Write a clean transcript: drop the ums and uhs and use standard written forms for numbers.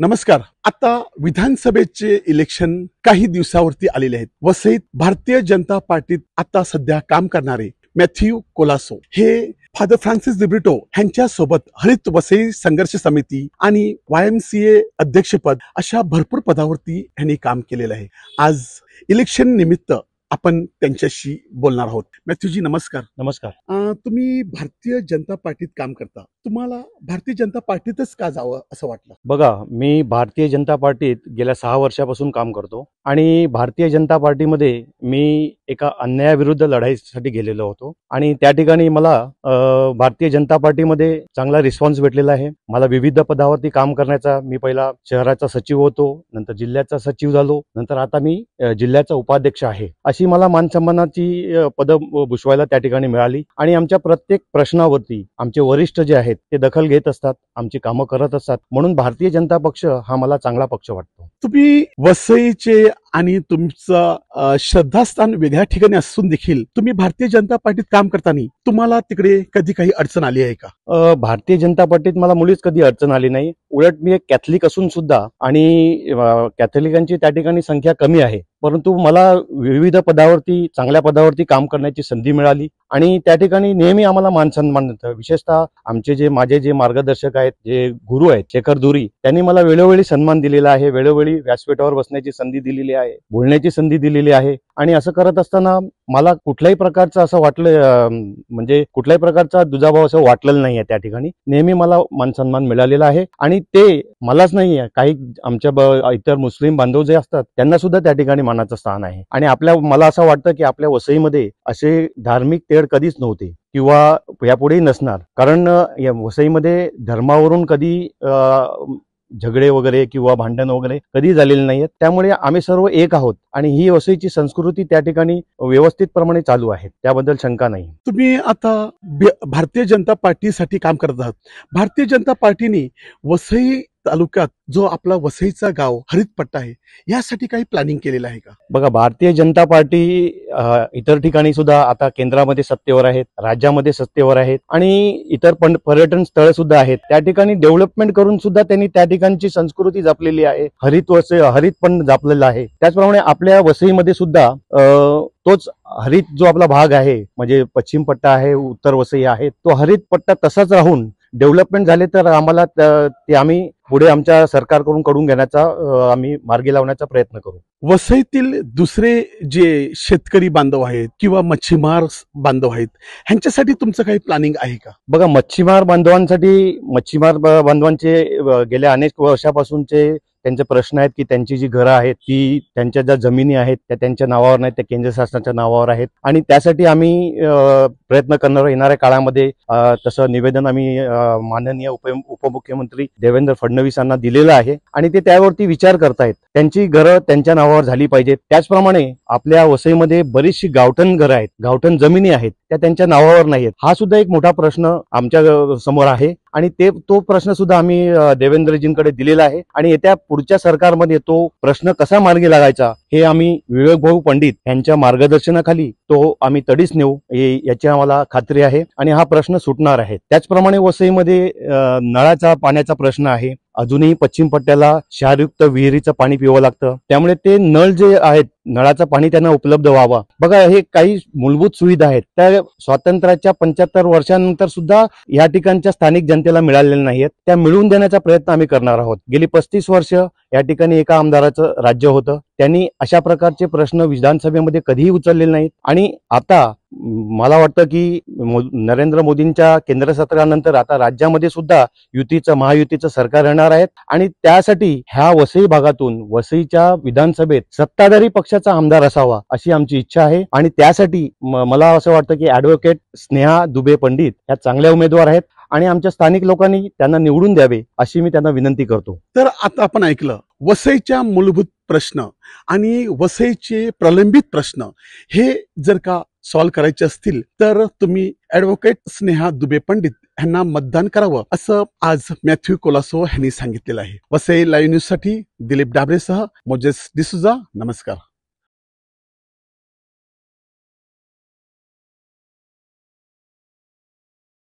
नमस्कार. आता विधानसभेचे इलेक्शन काही दिवसावरती आलेले आहेत. वसईत भारतीय जनता पार्टीत आता सध्या काम करणारे मॅथ्यू कोलासो हे फादर फ्रान्सिस दिब्रिटो यांच्या सोबत हरित वसई संघर्ष समिती आणि YMCA अध्यक्षपद अशा भरपूर पदावरती यांनी काम केलेलं आहे. आज इलेक्शन निमित्त आपण त्यांच्याशी बोलणार आहोत. मॅथ्यूजी नमस्कार. नमस्कार. तुम्ही भारतीय जनता पार्टीत काम करता. तुम्हाला भारतीय जनता पार्टीतच का जावं असं वाटलं? बघा, मी भारतीय जनता पार्टीत गेल्या 6 वर्षापासून काम करतो आणि भारतीय जनता पार्टीमध्ये मी एका अन्यायाविरुद्ध लढाईसाठी गेलेलो होतो आणि त्या ठिकाणी मला भारतीय जनता पार्टीमध्ये चांगला रिस्पॉन्स भेटलेला आहे. मला विविध पदावरती काम करण्याचा, मी पहिला शहराचा सचिव होतो, नंतर जिल्ह्याचा सचिव झालो, नंतर आता मी जिल्ह्याचा उपाध्यक्ष आहे. अशी मला मानसन्मानाची पदं भूषवायला त्या ठिकाणी मिळाली आणि आमच्या प्रत्येक प्रश्नावरती आमचे वरिष्ठ जे आहेत ते दखल घेत असतात, आमची कामं करत असतात. म्हणून भारतीय पक्ष हा मला चांगला पक्ष वाटतो. तुम्ही वसईचे आणि तुमचं श्रद्धास्थान वेगळ्या ठिकाणी असून देखील तुम्ही भारतीय जनता पार्टीत काम करताना तुम्हाला तिकडे कधी काही अडचण आली आहे का? भारतीय जनता पार्टीत मला मुळीच कधी अडचण आली नाही. उलट मी एक कॅथलिक असून सुद्धा, आणि कॅथलिकांची त्या ठिकाणी संख्या कमी आहे, परंतु मला विविध पदावरती, चांगल्या पदावरती काम करण्याची संधी मिळाली आणि त्या ठिकाणी नेहमी आम्हाला मान सन्मान मिळतं. विशेषतः माझे जे मार्गदर्शक आहेत, जे गुरु आहेत, शेखर धुरी, त्यांनी मला वेळोवेळी सन्मान दिलेला आहे, वेळोवेळी व्यासपीठावर बसण्याची संधी दिलेली आहे, बोलण्याची संधी दिलेली आहे. आणि असं करत असताना मला कुठल्याही प्रकारचं असं वाटलं, म्हणजे कुठल्याही प्रकारचा दुजाभाव असं वाटलेलं नाहीये. त्या ठिकाणी नेहमी मला मानसन्मान मिळालेला आहे आणि ते मलाच नाहीये, काही आमच्या इतर मुस्लिम बांधव जे असतात त्यांना सुद्धा त्या ठिकाणी मानाचं स्थान आहे. आणि मला असं वाटतं की आपल्या वसईमध्ये असे धार्मिक तेढ कधीच नव्हते किंवा यापुढेही नसणार. कारण या वसईमध्ये धर्मावरून कधी झगडे वगैरे किंवा भांडण वगैरे कधी झालेले नाहीयेत. त्यामुळे आम्ही सर्व एक आहोत आणि ही वसईची संस्कृती त्या ठिकाणी व्यवस्थितप्रमाणे चालू आहे, त्याबद्दल शंका नाही. तुम्ही आता भारतीय जनता पार्टीसाठी काम करत आहात. भारतीय जनता पार्टीने वसई तालुक्यात जो आपला वसईचा गाव हरित पट्टा आहे यासाठी काही प्लॅनिंग केलेलं आहे का? बघा, भारतीय जनता पार्टी इतर ठिकाणी सुद्धा आता केंद्रामध्ये सत्तेवर आहेत, राज्यामध्ये सत्तेवर आहेत आणि इतर पर्यटन स्थळे सुद्धा आहेत. त्या ठिकाणी डेव्हलपमेंट करून सुद्धा त्यांनी त्या ठिकाणची संस्कृती जपलेली आहे, हरित पण जपलेलं आहे. त्याचप्रमाणे आपल्या वसईमध्ये सुद्धा तोच हरित जो आपला भाग आहे, म्हणजे पश्चिम पट्टा आहे, उत्तर वसई आहे, तो हरित पट्टा तसाच राहून डेव्हलपमेंट झाले तर आम्हाला ते आम्ही पुढे आमच्या सरकारकडून कडून घेण्याचा, आम्ही मार्गी लावण्याचा प्रयत्न करू. वसईतील दुसरे जे शेतकरी बांधव आहेत किंवा मच्छीमार बांधव आहेत ह्यांच्यासाठी तुमचं काही प्लॅनिंग आहे का? बघा, मच्छीमार बांधवांचे गेल्या अनेक वर्षापासूनचे त्यांचे प्रश्न आहेत की त्यांची जी घरं आहेत ती, त्यांच्या ज्या जमिनी आहेत त्या त्यांच्या नावावर नाहीत, त्या केंद्र शासनाच्या नावावर आहेत. आणि त्यासाठी आम्ही प्रयत्न करणार येणाऱ्या काळामध्ये. तसं निवेदन आम्ही माननीय उपमुख्यमंत्री देवेंद्र फडणवीस यांना दिलेलं आहे आणि ते त्यावरती विचार करतायत. त्यांची घरं त्यांच्या नावावर झाली पाहिजेत. त्याचप्रमाणे आपल्या वसईमध्ये बरीचशी गावठण घरं आहेत, गावठण जमिनी आहेत, त्या त्यांच्या नावावर नाहीत. हा सुद्धा एक मोठा प्रश्न आमच्या समोर आहे आणि तो प्रश्न सुद्धा आम्ही देवेंद्रजींकडे दिलेला आहे आणि येत्या पुढच्या सरकारमध्ये तो प्रश्न कसा मार्गी लागायचा हे आम्ही विवेक भाऊ पंडित यांच्या मार्गदर्शनाखाली तो आम्ही तडीस नेऊ याची आम्हाला खात्री आहे आणि हा प्रश्न सुटणार आहे. त्याचप्रमाणे वसईमध्ये नळाचा पाण्याचा प्रश्न आहे. अजूनही पश्चिम पट्ट्याला क्षारयुक्त विहिरीचं पाणी पिवं लागतं, त्यामुळे ते नळ जे आहेत, नळाचं पाणी त्यांना उपलब्ध व्हावा. बघा, हे काही मूलभूत सुविधा आहेत त्या स्वातंत्र्याच्या 75 वर्षांनंतर सुद्धा या ठिकाणच्या स्थानिक जनतेला मिळालेल्या नाहीत. त्या मिळवून देण्याचा प्रयत्न आम्ही करणार आहोत. गेली 35 वर्ष या ठिकाणी एका आमदाराचं राज्य होतं, त्यांनी अशा प्रकारचे प्रश्न विधानसभेमध्ये कधीही उचललेले नाहीत. आणि आता मला वाटतं की नरेंद्र मोदींच्या केंद्र सरकारनंतर आता राज्यामध्ये सुद्धा महायुतीचं सरकार येणार आहेत आणि त्यासाठी ह्या वसई भागातून, वसईच्या विधानसभेत सत्ताधारी पक्षाचा आमदार असावा अशी आमची इच्छा आहे. आणि त्यासाठी मला असं वाटतं की ॲडव्होकेट स्नेहा दुबे पंडित ह्या चांगल्या उमेदवार आहेत आणि आमच्या स्थानिक लोकांनी त्यांना निवडून द्यावे अशी मी त्यांना विनंती करतो. तर आता आपण ऐकलं वसईच्या मूलभूत प्रश्न आणि वसईचे प्रलंबित प्रश्न हे जर का सॉल्व्ह करायचे असतील तर तुम्ही ॲडव्होकेट स्नेहा दुबे पंडित यांना मतदान करावं असं आज मॅथ्यू कोलासो यांनी सांगितलेलं आहे. वसई लाईव्ह न्यूज साठी दिलीप डाबरेसह मोजेस डिसूजा. नमस्कार.